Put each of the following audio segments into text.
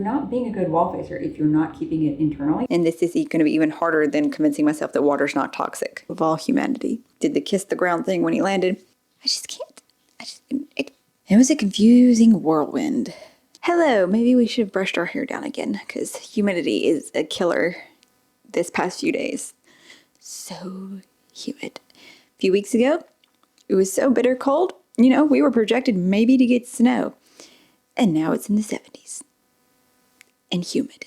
Not being a good wall facer if you're not keeping it internally. And this is going to be even harder than convincing myself that water's not toxic. Of all humanity. Did the kiss the ground thing when he landed. I just can't. It was a confusing whirlwind. Hello, maybe we should have brushed our hair down again, because humidity is a killer this past few days. So humid. A few weeks ago, it was so bitter cold, we were projected maybe to get snow. And now it's in the 70s. And humid.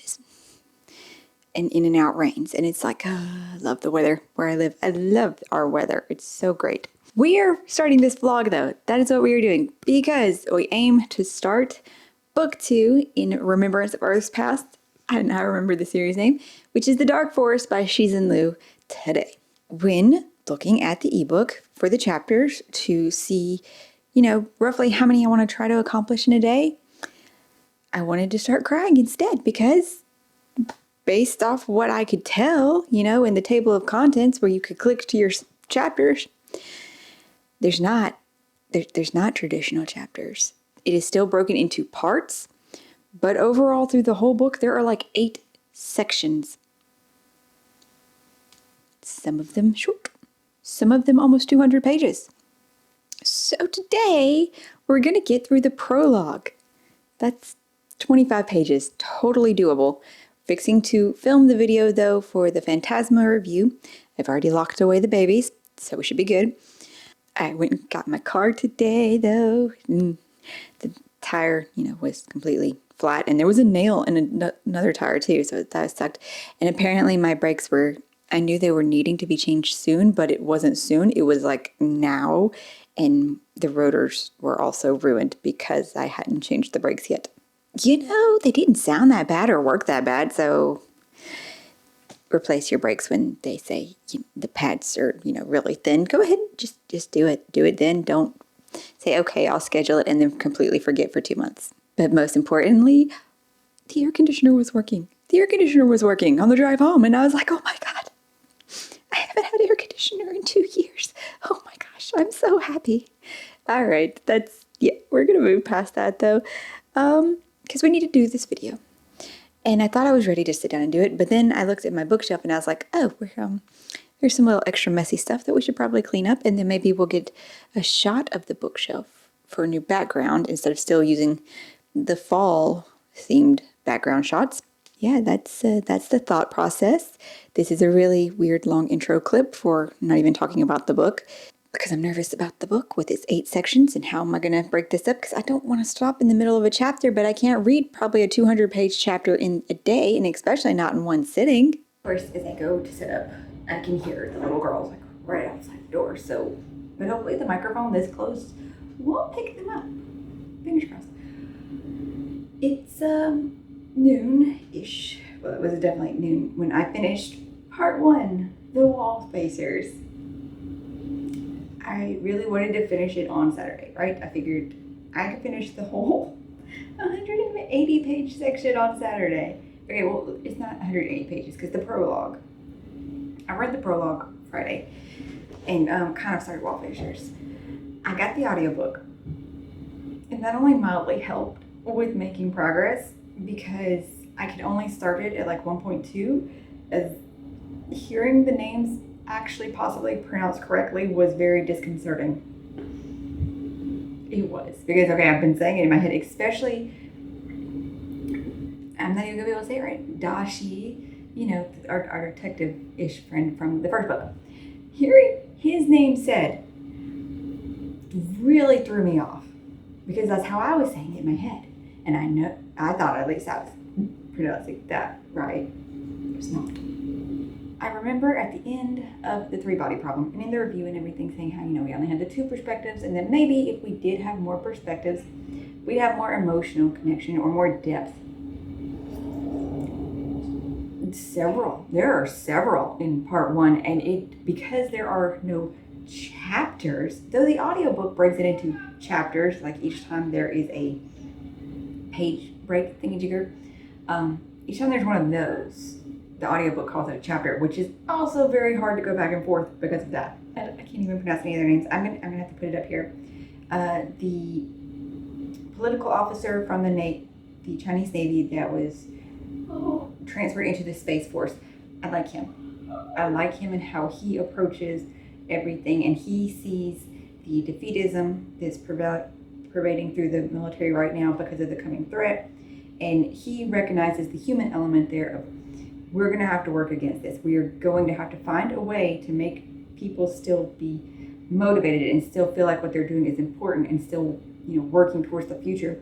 And in and out rains. And it's like, I love the weather where I live. I love our weather. It's so great. We are starting this vlog though. That is what we are doing because we aim to start book 2 in Remembrance of Earth's Past. I don't know how to remember the series name, which is The Dark Forest by Cixin Liu today. When looking at the ebook for the chapters to see, roughly how many I want to try to accomplish in a day, I wanted to start crying instead because based off what I could tell, in the table of contents where you could click to your chapters, there's not traditional chapters. It is still broken into parts, but overall through the whole book, there are like 8 sections. Some of them short, some of them almost 200 pages. So today, we're going to get through the prologue. That's 25 pages, totally doable. Fixing to film the video though for the Phantasma review. I've already locked away the babies, so we should be good. I went and got my car today though. And the tire, was completely flat and there was a nail in another tire too, so that sucked. And apparently my brakes I knew they were needing to be changed soon, but it wasn't soon. It was like now. And the rotors were also ruined because I hadn't changed the brakes yet. They didn't sound that bad or work that bad, so replace your brakes when they say the pads are, really thin. Go ahead, just do it. Do it then. Don't say, okay, I'll schedule it and then completely forget for 2 months. But most importantly, the air conditioner was working. The air conditioner was working on the drive home, and I was like, oh my God, I haven't had air conditioner in 2 years. Oh my gosh, I'm so happy. All right, we're going to move past that though, because we need to do this video. And I thought I was ready to sit down and do it, but then I looked at my bookshelf and I was like, oh, there's some little extra messy stuff that we should probably clean up, and then maybe we'll get a shot of the bookshelf for a new background instead of still using the fall themed background shots. Yeah, that's the thought process. This is a really weird long intro clip for not even talking about the book because I'm nervous about the book with its 8 sections and how am I going to break this up, because I don't want to stop in the middle of a chapter, but I can't read probably a 200-page chapter in a day, and especially not in one sitting. First, as I go to sit up, I can hear the little girls like right outside the door, but hopefully the microphone this close won't pick them up. Fingers crossed. It's noon-ish. Well, it was definitely noon when I finished part 1, The Wall Facers. I really wanted to finish it on Saturday, right? I figured I could finish the whole 180-page section on Saturday. Okay, well, it's not 180 pages because the prologue. I read the prologue Friday and kind of started Wall Facers. I got the audiobook, and that only mildly helped with making progress because I could only start it at like 1.2, as hearing the names actually possibly pronounced correctly was very disconcerting. It was, because okay, I've been saying it in my head, especially, I'm not even gonna be able to say it right, Dashi, our detective-ish friend from the first book. Hearing his name said really threw me off because that's how I was saying it in my head. And I thought at least I was pronouncing that right. It was not. I remember at the end of the 3-body problem and in the review and everything saying how, we only had the 2 perspectives, and then maybe if we did have more perspectives, we'd have more emotional connection or more depth. There are several in part 1, and because there are no chapters, though the audiobook breaks it into chapters, like each time there is a page break thingy-jigger, each time there's one of those, the audiobook calls it a chapter, which is also very hard to go back and forth because of that. I can't even pronounce any of their names. I'm gonna have to put it up here. The political officer from the the Chinese Navy that was transferred into the Space Force. I like him. I like him and how he approaches everything, and he sees the defeatism that's pervading through the military right now because of the coming threat, and he recognizes the human element there of, we're going to have to work against this. We are going to have to find a way to make people still be motivated and still feel like what they're doing is important and still, working towards the future.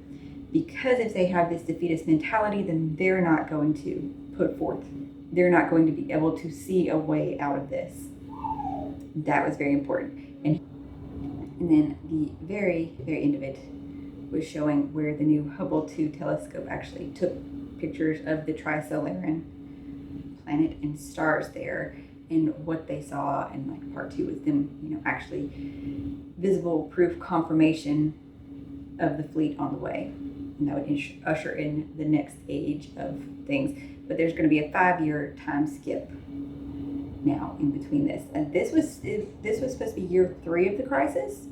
Because if they have this defeatist mentality, then they're not going to put forth. They're not going to be able to see a way out of this. That was very important. And then the very, very end of it was showing where the new Hubble 2 telescope actually took pictures of the Trisolaran planet and stars there, and what they saw. And like part 2 was them, actually visible proof confirmation of the fleet on the way. And that would usher in the next age of things. But there's going to be a 5-year time skip now in between this. And this was supposed to be year 3 of the crisis.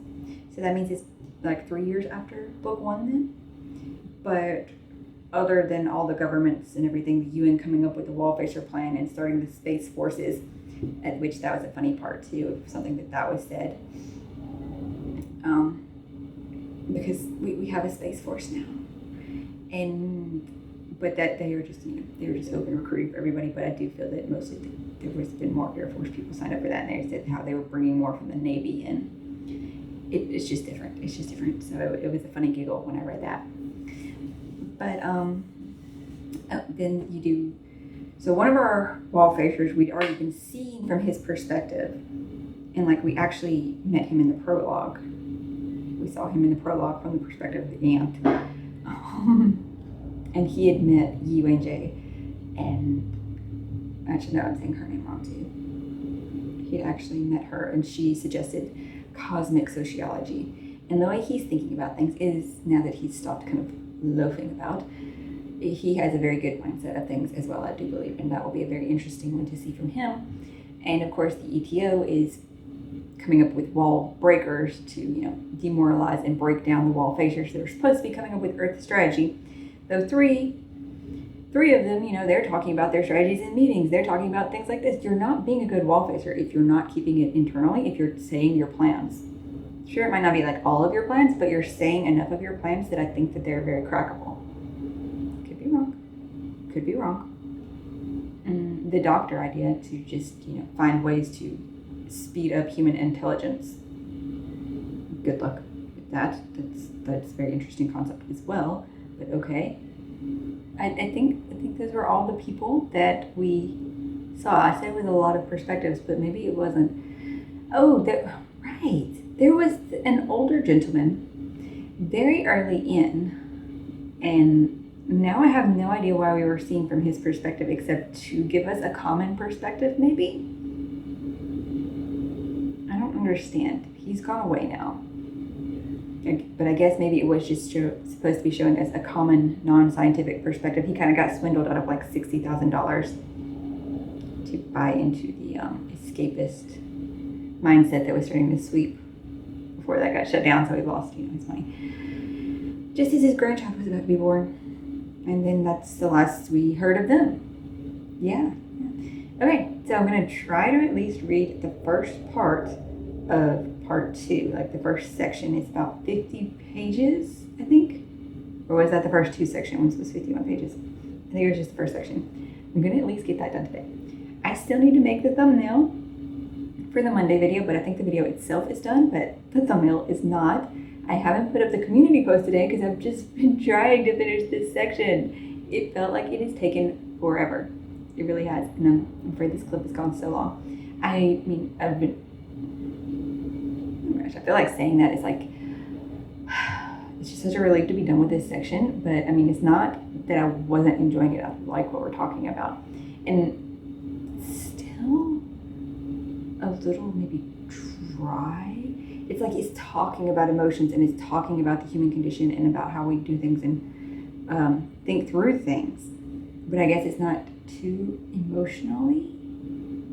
So that means it's like 3 years after book 1 then. But other than all the governments and everything, the UN coming up with the Wallfacer plan and starting the Space Forces, at which that was a funny part too, of something that was said. Because we have a Space Force now. But that they were just open recruiting for everybody. But I do feel that mostly there was been more Air Force people signed up for that, and they said how they were bringing more from the Navy, and it's just different. It's just different. So it was a funny giggle when I read that. But then you do. So one of our wall facers we'd already been seeing from his perspective, and like we actually met him in the prologue. We saw him in the prologue from the perspective of the aunt. And he had met Yi Wenjie, and actually no, I'm saying her name wrong too. He had actually met her, and she suggested cosmic sociology. And the way he's thinking about things is, now that he's stopped kind of loafing about, he has a very good mindset of things as well, I do believe, and that will be a very interesting one to see from him. And of course, the ETO is coming up with wall breakers to, demoralize and break down the wall facers that are supposed to be coming up with Earth strategy. Though three of them, they're talking about their strategies in meetings. They're talking about things like this. You're not being a good wall facer if you're not keeping it internally, if you're saying your plans. Sure, it might not be like all of your plans, but you're saying enough of your plans that I think that they're very crackable. Could be wrong. And the doctor idea to just, find ways to speed up human intelligence. Good luck with that. That's a very interesting concept as well. But okay. I think those were all the people that we saw. I said with a lot of perspectives, but maybe it wasn't. Oh, right. There was an older gentleman very early in, and now I have no idea why we were seeing from his perspective, except to give us a common perspective, maybe? I don't understand. He's gone away now. But I guess maybe it was just supposed to be showing us a common non-scientific perspective. He kind of got swindled out of like $60,000 to buy into the escapist mindset that was starting to sweep before that got shut down, so he lost his money. Just as his grandchild was about to be born. And then that's the last we heard of them. Yeah. Okay, so I'm going to try to at least read the first part of part 2. Like the first section is about 50 pages, I think. Or was that the first 2 sections? Was 51 pages? I think it was just the first section. I'm going to at least get that done today. I still need to make the thumbnail for the Monday video, but I think the video itself is done, but the thumbnail is not. I haven't put up the community post today because I've just been trying to finish this section. It felt like it has taken forever. It really has, and I'm afraid this clip has gone so long. I mean, I feel like saying that is like, it's just such a relief to be done with this section, but I mean, it's not that I wasn't enjoying it. I like what we're talking about. And still a little maybe dry. It's like it's talking about emotions, and it's talking about the human condition and about how we do things and think through things. But I guess it's not too emotionally.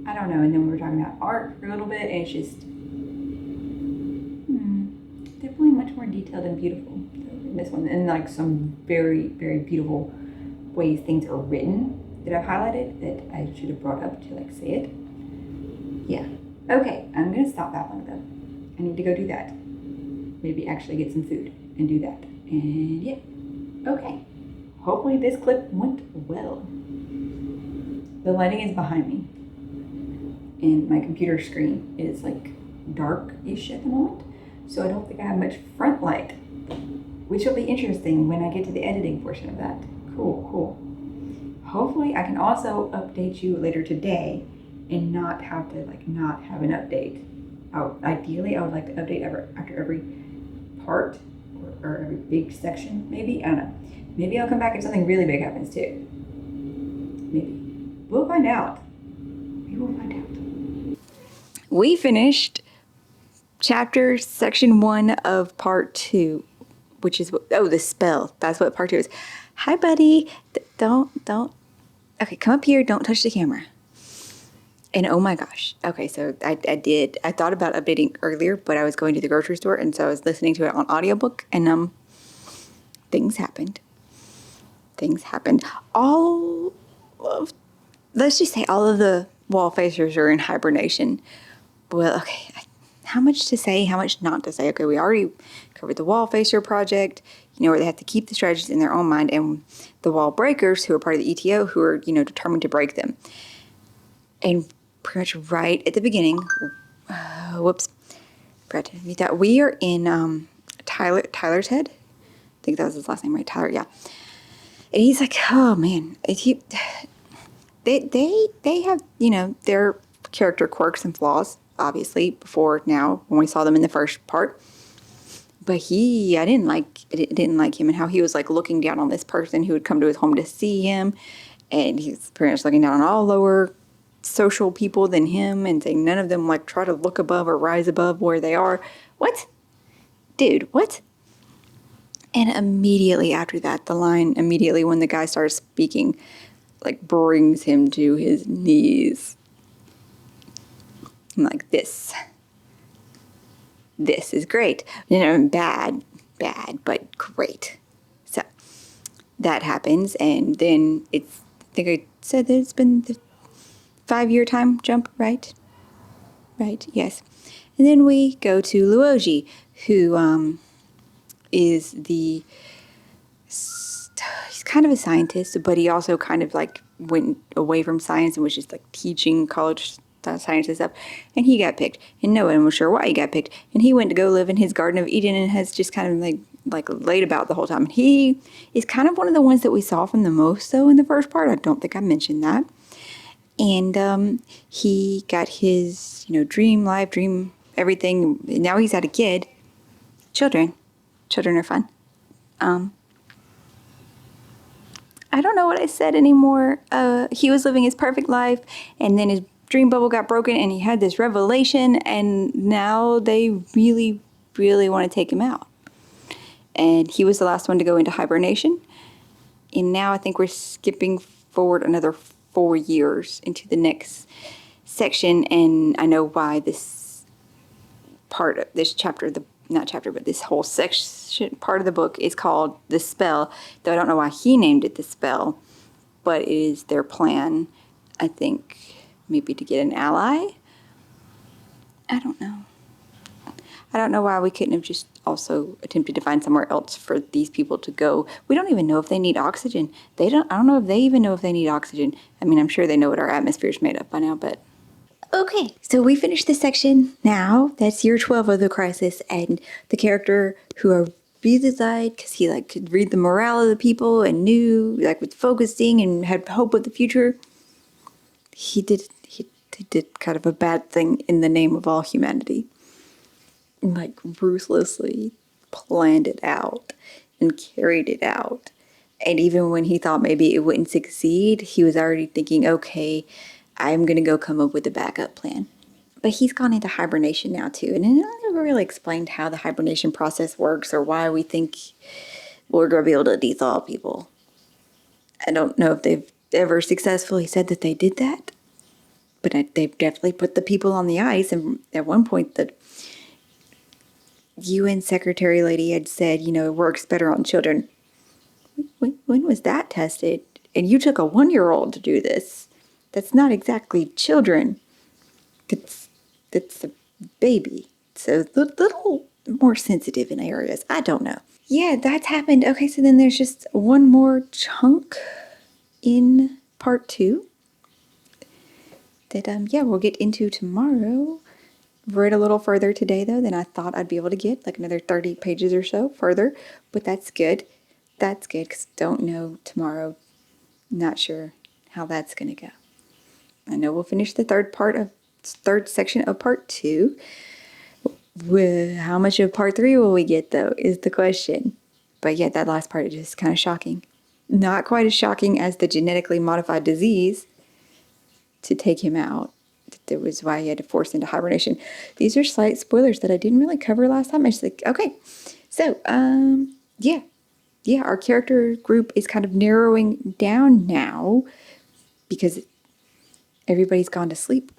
I don't know. And then we were talking about art for a little bit, and it's just definitely much more detailed and beautiful. So this one, and like some very, very beautiful ways things are written that I've highlighted that I should have brought up to like say it. Yeah. Okay, I'm gonna stop that one though. I need to go do that. Maybe actually get some food and do that. And yeah. Okay. Hopefully this clip went well. The lighting is behind me. And my computer screen is like dark-ish at the moment. So I don't think I have much front light, which will be interesting when I get to the editing portion of that. Cool. Hopefully I can also update you later today and not have to not have an update. Ideally, I would like to update after every part or every big section, maybe. I don't know. Maybe I'll come back if something really big happens too. Maybe. We'll find out. We finished section 1 of part 2, which is, the spell. That's what part 2 is. Hi, buddy. Don't. Okay, come up here. Don't touch the camera. And oh my gosh. Okay, so I thought about updating earlier, but I was going to the grocery store, and so I was listening to it on audiobook, and things happened. Let's just say all of the wall facers are in hibernation. Well, okay, how much to say, how much not to say? Okay, we already covered the wall facer project, where they have to keep the strategies in their own mind, and the wall breakers, who are part of the ETO, who are, determined to break them. And pretty much right at the beginning, forgot to admit that we are in Tyler's head. I think that was his last name, right? Tyler, yeah. And he's like, oh man, they have, their character quirks and flaws, obviously, before now when we saw them in the first part. But I didn't like him and how he was like looking down on this person who had come to his home to see him, and he's pretty much looking down on all lower social people than him and saying none of them like try to look above or rise above where they are. What? Dude, what? And immediately after that, the line immediately when the guy starts speaking, like brings him to his knees. I'm like, this is great. Bad, but great. So that happens, and then I think I said that it's been the 5-year time jump, right? Right, yes. And then we go to Luoji, who is he's kind of a scientist, but he also kind of like went away from science and was just like teaching college science and stuff. And he got picked, and no one was sure why he got picked. And he went to go live in his Garden of Eden and has just kind of like laid about the whole time. And he is kind of one of the ones that we saw from the most, though, in the first part. I don't think I mentioned that. And he got his, dream everything. Now he's had a kid. Children are fun. I don't know what I said anymore. He was living his perfect life, and then his dream bubble got broken, and he had this revelation, and now they really, really want to take him out. And he was the last one to go into hibernation. And now I think we're skipping forward another 4 years into the next section, and I know why this part of this chapter, but this whole section, part of the book is called The Spell, though I don't know why he named it The Spell, but it is their plan, I think, maybe to get an ally. I don't know why we couldn't have just also attempted to find somewhere else for these people to go. We don't even know if they need oxygen. I don't know if they even know if they need oxygen. I mean, I'm sure they know what our atmosphere is made of by now, but... Okay, so we finished this section now. That's year 12 of the crisis, and the character who I really liked, because he could read the morale of the people and knew, with focusing and had hope of the future, he did kind of a bad thing in the name of all humanity. Ruthlessly planned it out and carried it out. And even when he thought maybe it wouldn't succeed, he was already thinking, okay, I'm going to go come up with a backup plan. But he's gone into hibernation now too. And I never really explained how the hibernation process works or why we think we're going to be able to dethaw people. I don't know if they've ever successfully said that they did that. But they've definitely put the people on the ice. And at one point, UN secretary lady had said, it works better on children. When was that tested? And you took a 1-year-old to do this. That's not exactly children. That's a baby. So a little more sensitive in areas. I don't know. Yeah, that's happened. Okay, so then there's just one more chunk in part 2 that we'll get into tomorrow. Read a little further today though than I thought I'd be able to get, like another 30 pages or so further, but that's good. That's good because don't know tomorrow. Not sure how that's going to go. I know we'll finish the third section of part 2. How much of part 3 will we get though is the question. But yeah, that last part is just kind of shocking. Not quite as shocking as the genetically modified disease to take him out. That was why he had to force into hibernation. These are slight spoilers that I didn't really cover last time. I just like, okay. So, our character group is kind of narrowing down now because everybody's gone to sleep,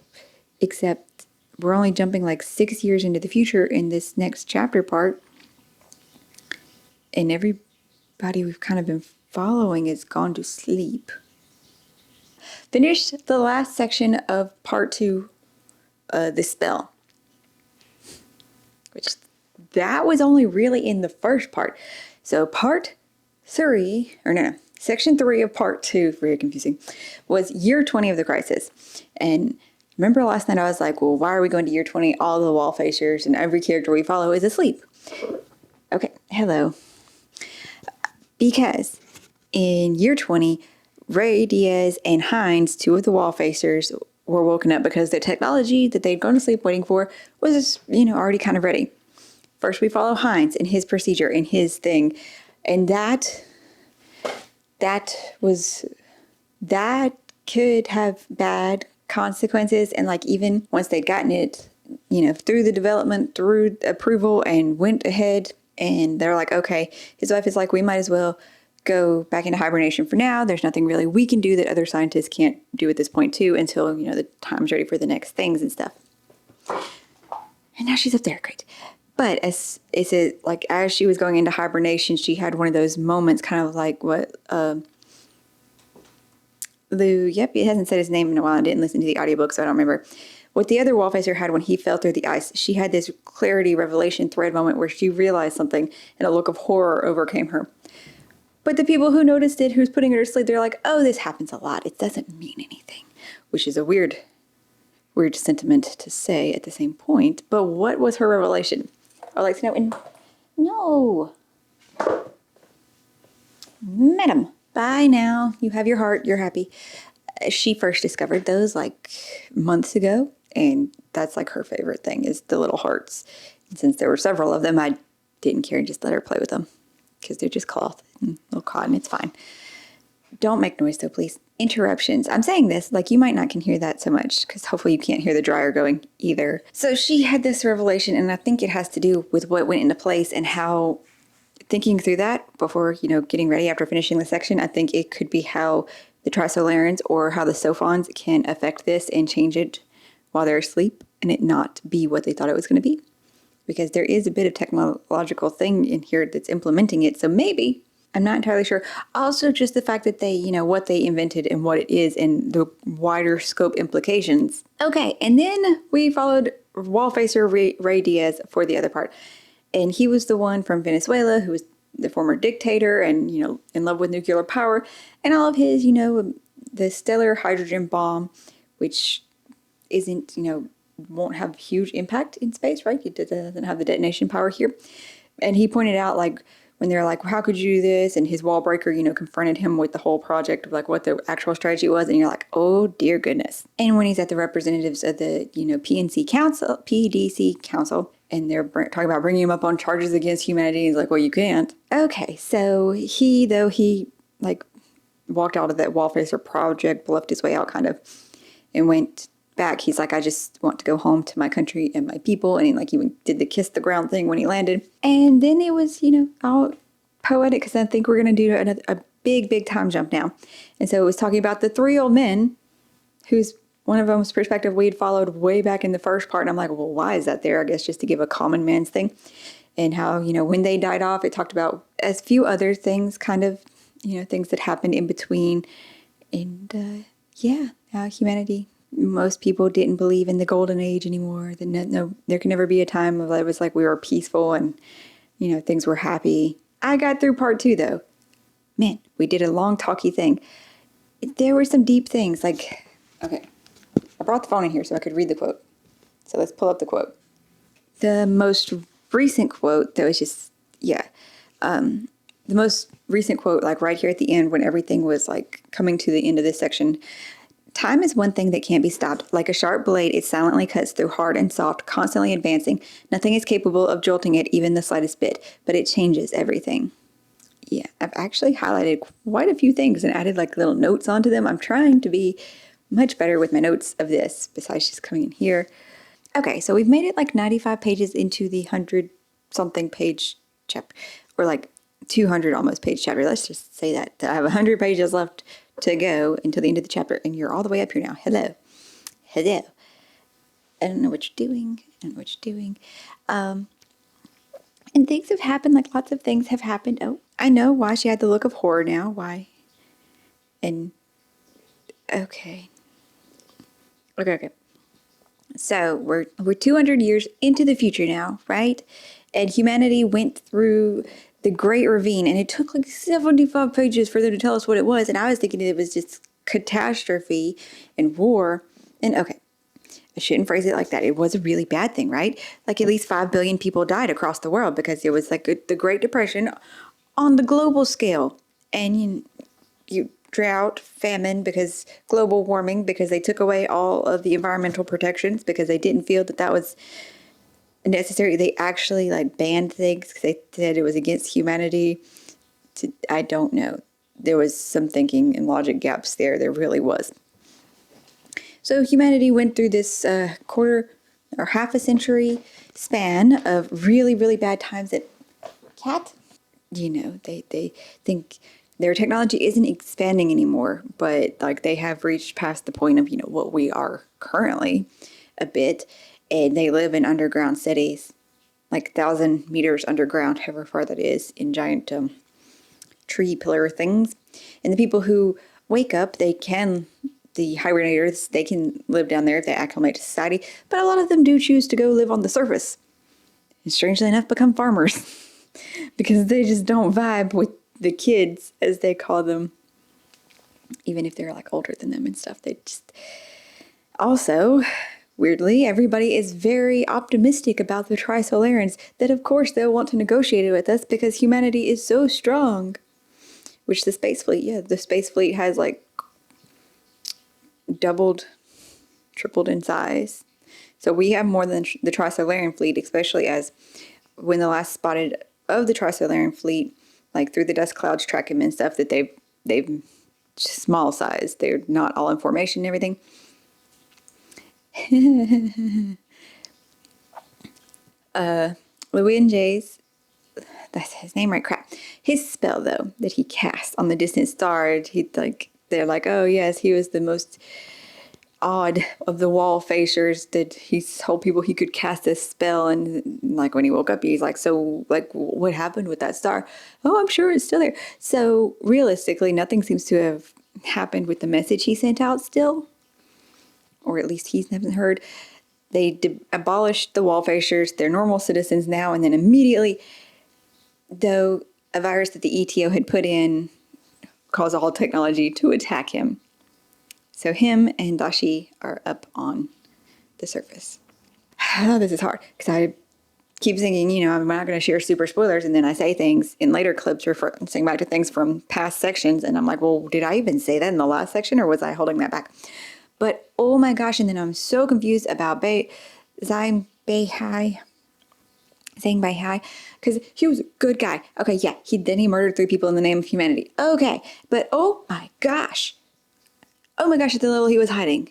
except we're only jumping like 6 years into the future in this next chapter part. And everybody we've kind of been following has gone to sleep. Finished the last section of part 2, the spell. Which, that was only really in the first part. So section 3 of part 2, very confusing, was year 20 of the crisis. And remember last night I was like, well, why are we going to year 20? All the wall facers and every character we follow is asleep. Okay, hello. Because in year 20, Ray, Diaz, and Hines, 2 of the wall facers, were woken up because the technology that they'd gone to sleep waiting for was, already kind of ready. First, we follow Hines and his procedure and his thing. And that could have bad consequences. And like, even once they'd gotten it, through the development, through approval, and went ahead, and they're like, okay, his wife is like, we might as well go back into hibernation for now. There's nothing really we can do that other scientists can't do at this point too, until, the time's ready for the next things and stuff. And now she's up there, great. But as she was going into hibernation, she had one of those moments, kind of like what it hasn't said his name in a while. I didn't listen to the audiobook, so I don't remember. What the other wallfacer had when he fell through the ice, she had this clarity revelation thread moment where she realized something and a look of horror overcame her. But the people who noticed it, who's putting her to sleep, they're like, oh, this happens a lot. It doesn't mean anything, which is a weird sentiment to say at the same point. But what was her revelation? I'd like to know. And no. Madam, bye now. You have your heart. You're happy. She first discovered those like months ago. And that's like her favorite thing is the little hearts. And since there were several of them, I didn't care and just let her play with them. Because they're just cloth and little cotton. It's fine. Don't make noise though, please. Interruptions. I'm saying this like you might not can hear that so much because hopefully you can't hear the dryer going either. So she had this revelation, and I think it has to do with what went into place and how, thinking through that before, getting ready after finishing the section, I think it could be how the Trisolarans or how the Sophons can affect this and change it while they're asleep and it not be what they thought it was going to be. Because there is a bit of technological thing in here that's implementing it. So maybe, I'm not entirely sure. Also, just the fact that they, what they invented and what it is and the wider scope implications. Okay, and then we followed wallfacer Ray Diaz for the other part. And he was the one from Venezuela who was the former dictator and, in love with nuclear power. And all of his, the stellar hydrogen bomb, which isn't, won't have huge impact in space, right? It doesn't have the detonation power here. And he pointed out, like, when they're like, well, how could you do this? And his wall breaker, confronted him with the whole project of like what the actual strategy was. And you're like, oh, dear goodness. And when he's at the representatives of the, PDC council, and they're talking about bringing him up on charges against humanity, he's like, well, you can't. Okay, so he walked out of that wallfacer project, bluffed his way out kind of, and went back. He's like, I just want to go home to my country and my people. And he even did the kiss the ground thing when he landed. And then it was, all poetic because I think we're going to do a big time jump now. And so it was talking about the 3 old men whose one of them's perspective we'd followed way back in the first part. And I'm like, well, why is that there? I guess just to give a common man's thing. and how, when they died off, it talked about a few other things, kind of, things that happened in between. And yeah, how humanity, most people didn't believe in the golden age anymore. No, there can never be a time of it was like we were peaceful and, things were happy. I got through part 2 though. Man, we did a long talky thing. There were some deep things like, okay, I brought the phone in here so I could read the quote. So let's pull up the quote. The most recent quote that was just, yeah. The most recent quote, like right here at the end when everything was like coming to the end of this section. Time is one thing that can't be stopped. Like a sharp blade, it silently cuts through hard and soft, constantly advancing. Nothing is capable of jolting it even the slightest bit, but it changes everything. Yeah, I've actually highlighted quite a few things and added like little notes onto them. I'm trying to be much better with my notes of this, besides just coming in here. Okay, so we've made it like 95 pages into the 100-something page chapter, or like 200 almost page chapter. Let's just say that I have 100 pages left to go until the end of the chapter, and you're all the way up here now. Hello. Hello. I don't know what you're doing. I don't know what you're doing. And things have happened, like lots of things have happened. Oh, I know why she had the look of horror now. Why? And okay. Okay. So we're 200 years into the future now, right? And humanity went through the Great Ravine, and it took like 75 pages for them to tell us what it was. And I was thinking it was just catastrophe and war. And okay, I shouldn't phrase it like that. It was a really bad thing, right? Like at least 5 billion people died across the world because it was like the Great Depression on the global scale. And you drought, famine, because global warming, because they took away all of the environmental protections because they didn't feel that was necessary. They actually like banned things because they said it was against humanity. I don't know. There was some thinking and logic gaps there. There really was. So humanity went through this quarter or half a century span of really, really bad times that they think their technology isn't expanding anymore, but like they have reached past the point of, what we are currently a bit, and they live in underground cities, like 1,000 meters underground, however far that is, in giant tree pillar things. And the people who wake up, the hibernators, they can live down there if they acclimate to society, but a lot of them do choose to go live on the surface. And strangely enough, become farmers because they just don't vibe with the kids, as they call them, even if they're like older than them and stuff. They just also, weirdly, everybody is very optimistic about the Trisolarans, that of course they'll want to negotiate it with us because humanity is so strong. Which the space fleet has like doubled, tripled in size. So we have more than the Trisolarian fleet, especially as when the last spotted of the Trisolarian fleet, like through the dust clouds, track them and stuff, that they've small size. They're not all in formation and everything. Luinjay's, that's his name, right? Crap. His spell though that he cast on the distant star, they're like, oh yes, he was the most odd of the wall facers, that he told people he could cast this spell, and like when he woke up he's like, so like what happened with that star? Oh, I'm sure it's still there. So realistically nothing seems to have happened with the message he sent out still, or at least he hasn't heard. They abolished the wall facers, they're normal citizens now, and then immediately, though, a virus that the ETO had put in caused all technology to attack him. So him and Dashi are up on the surface. This is hard because I keep thinking, I'm not going to share super spoilers, and then I say things in later clips referencing back to things from past sections, and I'm like, well, did I even say that in the last section, or was I holding that back? But oh my gosh, and then I'm so confused about Zhang Beihai, because he was a good guy. Okay, yeah, he murdered 3 people in the name of humanity. Okay, but oh my gosh, at the level he was hiding.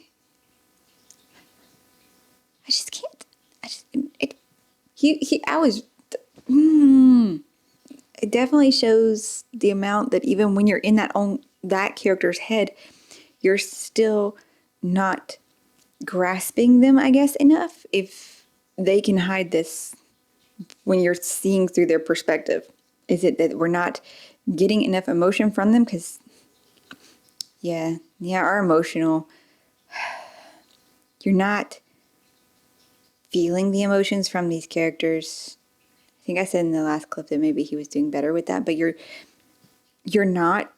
I just can't. It definitely shows the amount that even when you're in that character's head, you're still not grasping them, I guess, enough. If they can hide this when you're seeing through their perspective? Is it that we're not getting enough emotion from them? Because, yeah, our emotional, you're not feeling the emotions from these characters. I think I said in the last clip that maybe he was doing better with that, but you're not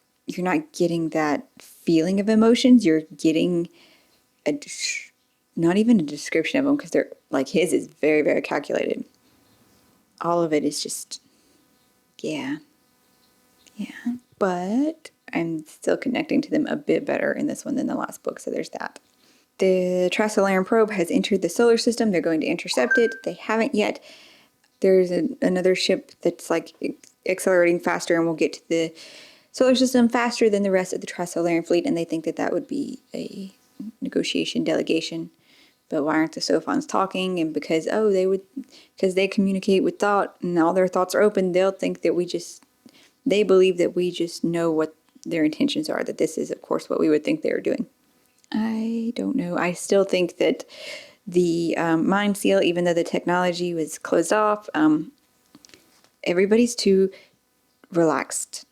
getting that feeling of emotions. You're getting not even a description of them, because they're like, his is very, very calculated. All of it is just, yeah. But I'm still connecting to them a bit better in this one than the last book, so there's that. The Trisolarian probe has entered the solar system. They're going to intercept it. They haven't yet. There's another ship that's like accelerating faster and will get to the solar system faster than the rest of the Trisolarian fleet, and they think that that would be a negotiation delegation. But why aren't the Sophons talking? And because they communicate with thought and all their thoughts are open, they'll think that they believe that we just know what their intentions are, that this is, of course, what we would think they were doing. I don't know. I still think that the Mind Seal, even though the technology was closed off, everybody's too relaxed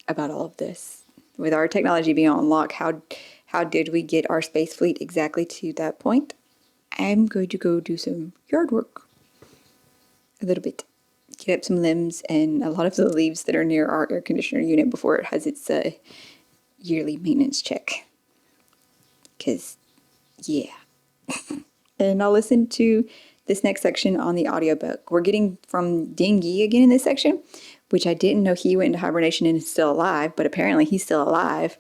about all of this. With our technology being on lock, how did we get our space fleet exactly to that point? I'm going to go do some yard work. A little bit. Get up some limbs and a lot of the leaves that are near our air conditioner unit before it has its yearly maintenance check. Because, yeah. And I'll listen to this next section on the audiobook. We're getting from Dingy again in this section, which I didn't know he went into hibernation and is still alive, but apparently he's still alive.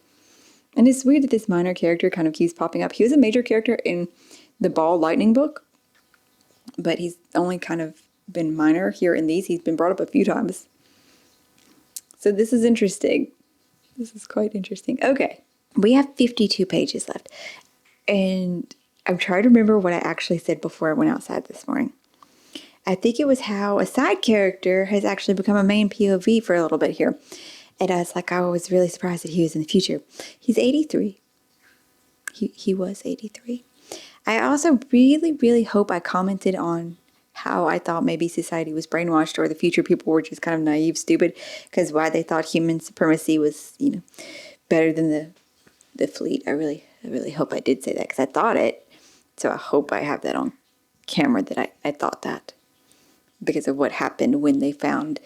And it's weird that this minor character kind of keeps popping up. He was a major character in the Ball Lightning book, but he's only kind of been minor here in these. He's been brought up a few times. So this is interesting. This is quite interesting. Okay, we have 52 pages left. And I'm trying to remember what I actually said before I went outside this morning. I think it was how a side character has actually become a main POV for a little bit here. And I was really surprised that he was in the future. He's 83. He was 83. I also really, really hope I commented on how I thought maybe society was brainwashed, or the future people were just kind of naive, stupid, because why they thought human supremacy was, better than the fleet. I really hope I did say that, because I thought it. So I hope I have that on camera, that I thought that, because of what happened when they found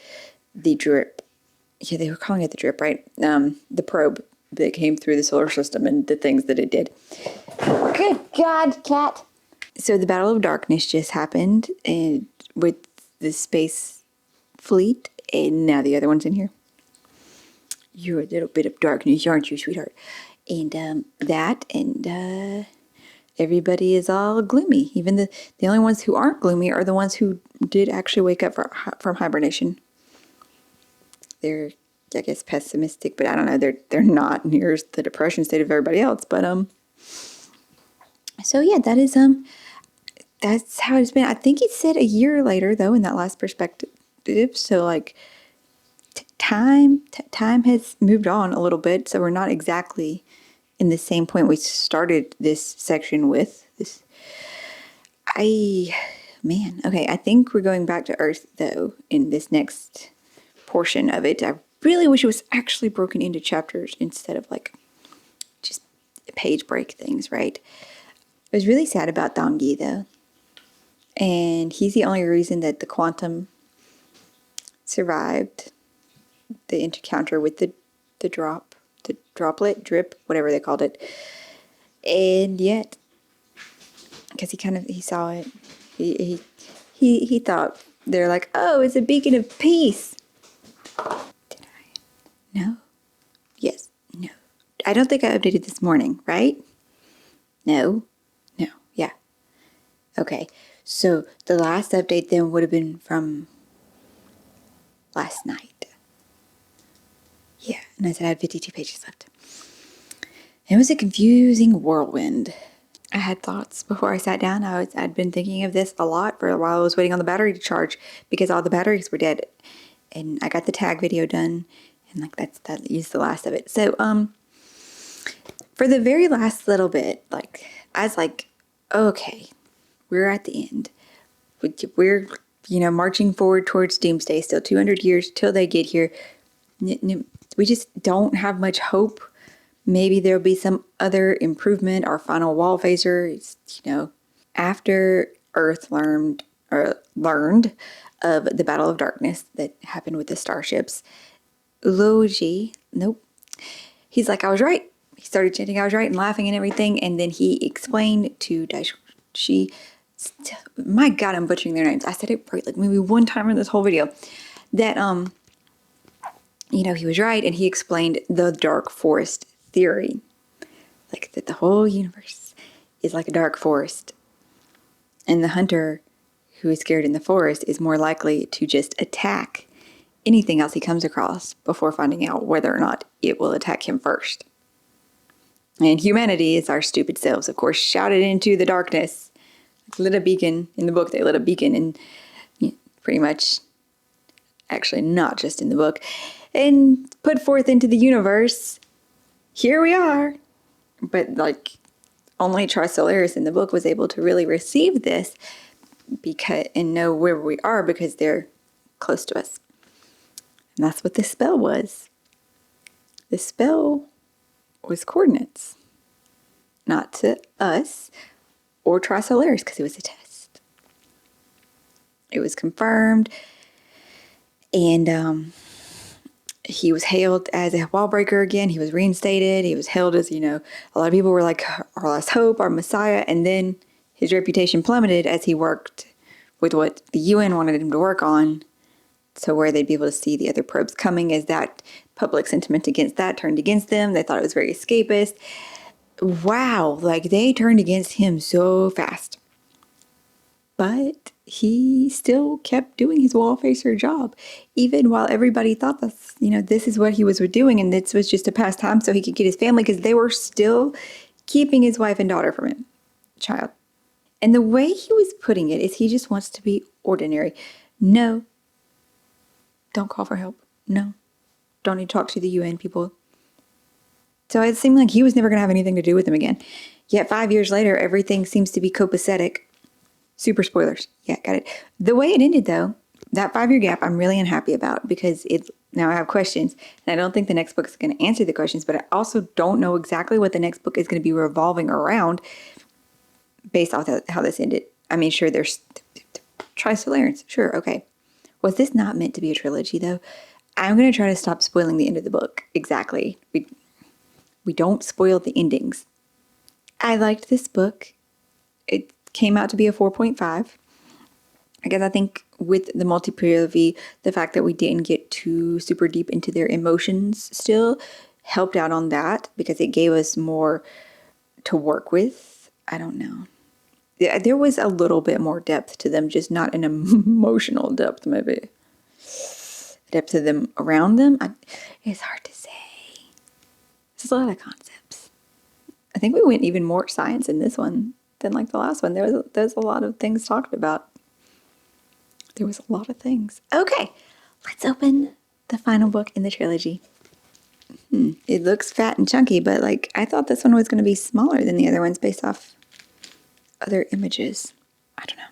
the drip. Yeah, they were calling it the drip, right? The probe that came through the solar system and the things that it did. Good God, cat. So the Battle of Darkness just happened, and with the space fleet, and now the other one's in here. You're a little bit of darkness, aren't you, sweetheart? And everybody is all gloomy. Even the only ones who aren't gloomy are the ones who did actually wake up from hibernation. They're, I guess, pessimistic, but I don't know. They're not near the depression state of everybody else. But so yeah, that's how it's been. I think it said a year later though in that last perspective. So like time has moved on a little bit. So we're not exactly in the same point we started this section with. Okay, I think we're going back to Earth though in this next portion of it. I really wish it was actually broken into chapters instead of like just page break things, right? I was really sad about Dongi though. And he's the only reason that the Quantum survived the encounter with the droplet, drip, whatever they called it. And yet, because he saw it, he thought, they're like, oh, it's a beacon of peace. Did I? No. Yes. No. I don't think I updated this morning, right? No. Yeah. Okay. So the last update then would have been from last night. Yeah. And I said I had 52 pages left. It was a confusing whirlwind. I had thoughts before I sat down. I'd been thinking of this a lot for a while. I was waiting on the battery to charge because all the batteries were dead. And I got the tag video done. And that used the last of it. So, for the very last little bit, I was like, okay, we're at the end. We're marching forward towards doomsday. Still 200 years till they get here. We just don't have much hope. Maybe there'll be some other improvement. Our final wall phaser is, after Earth learned of the Battle of Darkness that happened with the starships, Logi, nope, he's like, I was right. He started chanting, I was right, and laughing and everything. And then he explained to Daishi, my God, I'm butchering their names. I said it right like maybe one time in this whole video, that, he was right. And he explained the dark forest theory, like that the whole universe is like a dark forest. And the hunter who is scared in the forest is more likely to just attack anything else he comes across before finding out whether or not it will attack him first. And humanity is our stupid selves, of course, shouted into the darkness. Lit a beacon. In the book, they lit a beacon, and pretty much, actually not just in the book, and put forth into the universe. Here we are. But only Tri-Solaris in the book was able to really receive this and know where we are because they're close to us. And that's what the spell was. The spell was coordinates. Not to us or Tri-Solaris because it was a test. It was confirmed. And he was hailed as a wall breaker again. He was reinstated. He was hailed as, a lot of people were like, our last hope, our messiah. And then his reputation plummeted as he worked with what the UN wanted him to work on. So where they'd be able to see the other probes coming, as that public sentiment against that turned against them. They thought it was very escapist. Wow, they turned against him so fast. But he still kept doing his wall facer job, even while everybody thought this is what he was doing, and this was just a pastime so he could get his family, because they were still keeping his wife and daughter from him, child. And the way he was putting it is he just wants to be ordinary. No, don't call for help. No, don't need to talk to the UN people. So it seemed like he was never going to have anything to do with them again. Yet 5 years later, everything seems to be copacetic. Super spoilers. Yeah, got it. The way it ended, though, that 5-year gap, I'm really unhappy about, because now I have questions, and I don't think the next book is going to answer the questions, but I also don't know exactly what the next book is going to be revolving around based off how this ended. I mean, sure, there's Tri-Solarians. Sure, okay. Was this not meant to be a trilogy, though? I'm going to try to stop spoiling the end of the book. Exactly. We don't spoil the endings. I liked this book. It came out to be a 4.5. I think with the multi-POV, the fact that we didn't get too super deep into their emotions still helped out on that, because it gave us more to work with. I don't know. There was a little bit more depth to them, just not an emotional depth, maybe. Depth to them around them. It's hard to say. There's a lot of concepts. I think we went even more science in this one than the last one. There's a lot of things talked about. There was a lot of things. Okay, let's open the final book in the trilogy. It looks fat and chunky, but I thought this one was going to be smaller than the other ones based off other images. I don't know.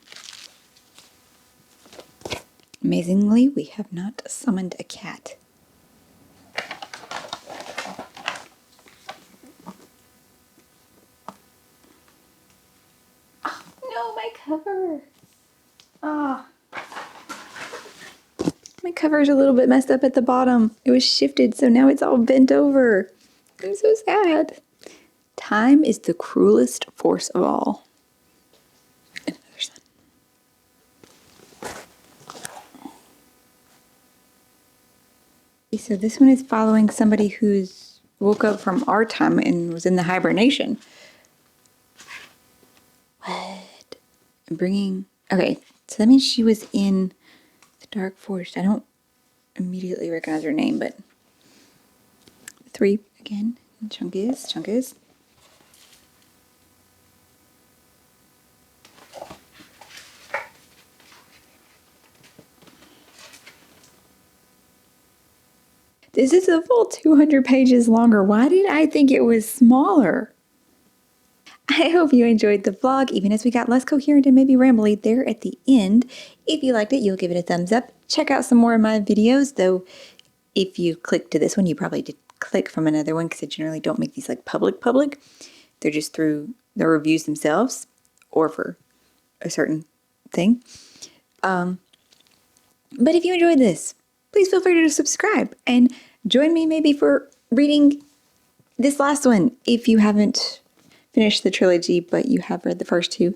Amazingly, we have not summoned a cat. Oh, no, my cover. Ah. My cover is a little bit messed up at the bottom. It was shifted, so now it's all bent over. I'm so sad. Time is the cruelest force of all. Another sun. So this one is following somebody who's woke up from our time and was in the hibernation. What? Okay, so that means she was in the Dark Forest. I don't immediately recognize her name, but 3 again. Chunkus. This is a full 200 pages longer. Why did I think it was smaller? I I hope you enjoyed the vlog, even as we got less coherent and maybe rambly there at the end. If you liked it, you'll give it a thumbs up. Check out some more of my videos, though if you clicked to this one, you probably did click from another one because I generally don't make these like public. They're just through the reviews themselves or for a certain thing. But if you enjoyed this, please feel free to subscribe and join me maybe for reading this last one. If you haven't finished the trilogy, but you have read the first two,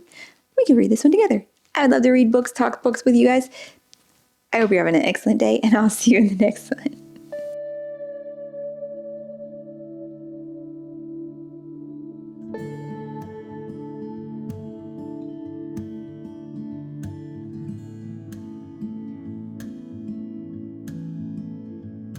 we can read this one together. I would love to read books, talk books with you guys. I hope you're having an excellent day, and I'll see you in the next one.